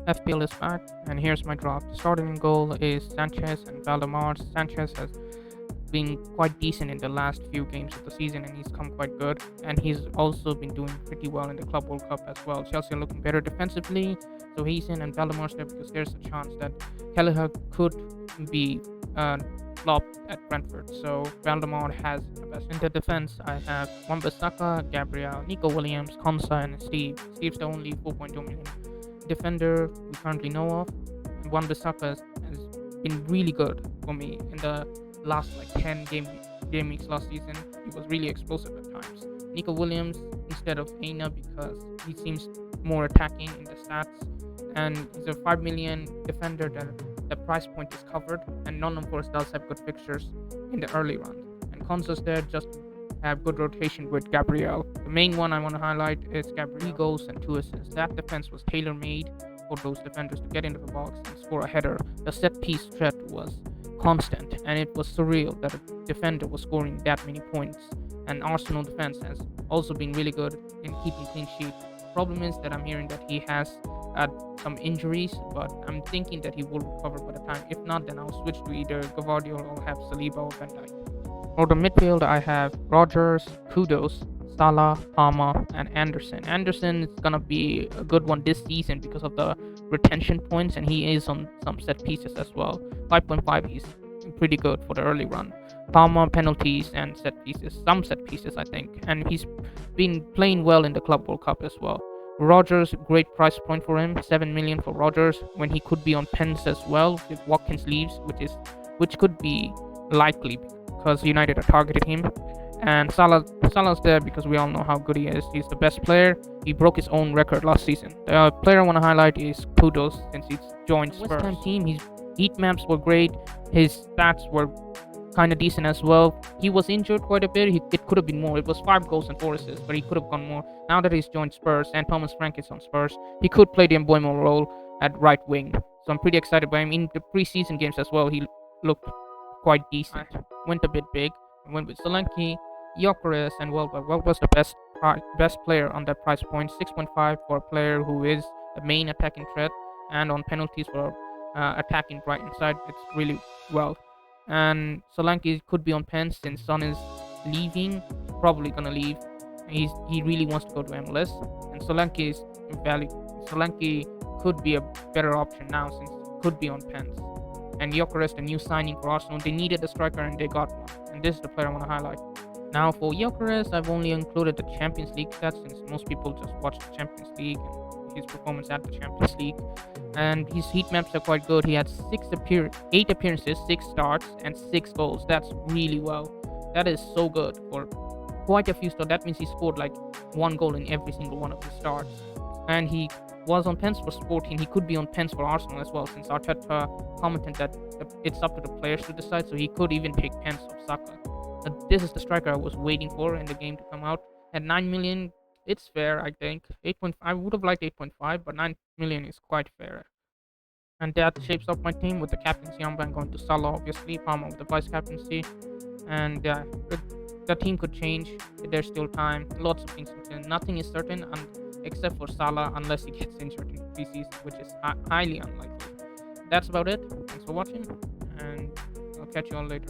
FPL is back, and here's my draft. Starting in goal is Sanchez and Valdemar. Sanchez has been quite decent in the last few games of the season, and he's come quite good. And he's also been doing pretty well in the Club World Cup as well. Chelsea are looking better defensively, so he's in, and Valdemar's there because there's a chance that Kelleher could be flopped at Brentford. So Valdemar has the best. In the defense, I have Wan-Bissaka, Gabriel, Nico Williams, Konsa, and Steve. Steve's the only 4.2 million defender we currently know of. Wan-Bissaka has been really good for me in the last like 10 game weeks last season. He was really explosive at times. Nico Williams instead of Aina because he seems more attacking in the stats, and he's a 5 million defender that the price point is covered, and Nottingham Forest does have good fixtures in the early round. And Konsa's there just have good rotation with Gabriel. The main one I want to highlight is Gabriel. 3 goals and 2 assists. That defense was tailor made for those defenders to get into the box and score a header. The set piece threat was constant, and it was surreal that a defender was scoring that many points. And Arsenal defense has also been really good in keeping clean sheet. Problem is that I'm hearing that he has had some injuries, but I'm thinking that he will recover by the time. If not, then I'll switch to either Gvardiol or have Saliba or Van Dijk. For the midfield, I have Rogers, Kudos, Salah, Palmer, and Anderson. Anderson is gonna be a good one this season because of the retention points, and he is on some set pieces as well. 5.5, he's pretty good for the early run. Palmer, penalties and set pieces, some set pieces I think, and he's been playing well in the Club World Cup as well. Rogers, great price point for him, 7 million for Rogers when he could be on pens as well if Watkins leaves, which could be likely because United are targeting him. And Salah's there because we all know how good he is. He's the best player. He broke his own record last season. The player I want to highlight is Kudos since he's joined Spurs. West Ham team, his heat maps were great. His stats were kind of decent as well. He was injured quite a bit. It could have been more. It was 5 goals and 4 assists, but he could have gone more. Now that he's joined Spurs and Thomas Frank is on Spurs, he could play the Mboimo role at right wing. So I'm pretty excited by him. In the preseason games as well, he looked quite decent. Went a bit big. Went with Solanke, Gyökeres, and Welbeck. Welbeck's the best player on that price point. 6.5 for a player who is the main attacking threat, and on penalties for attacking right inside, it's really well. And Solanke could be on pens since Son is leaving, probably gonna leave. He really wants to go to MLS, and Solanke is valid. Solanke could be a better option now since could be on pens. And Gyökeres, the new signing for Arsenal, they needed a striker and they got one. And this is the player I want to highlight. Now for Gyökeres, I've only included the Champions League stats since most people just watch the Champions League and his performance at the Champions League. And his heat maps are quite good. He had 8 appearances, 6 starts, and 6 goals. That's really well. That is so good for quite a few starts. That means he scored like 1 goal in every single one of his starts. And he was on pens for Sporting. He could be on pens for Arsenal as well, since Arteta commented that it's up to the players to decide, so he could even take pens of Saka. But this is the striker I was waiting for in the game to come out. At 9 million, it's fair, I think. 8.5, I would have liked 8.5, but 9 million is quite fair. And that shapes up my team with the captaincy armband going to Salah, obviously, Palmer with the vice captaincy. And yeah, the team could change. There's still time. Lots of things. Nothing is certain, except for Salah, unless he gets injured in preseason, which is highly unlikely. That's about it. Thanks for watching, and I'll catch you all later.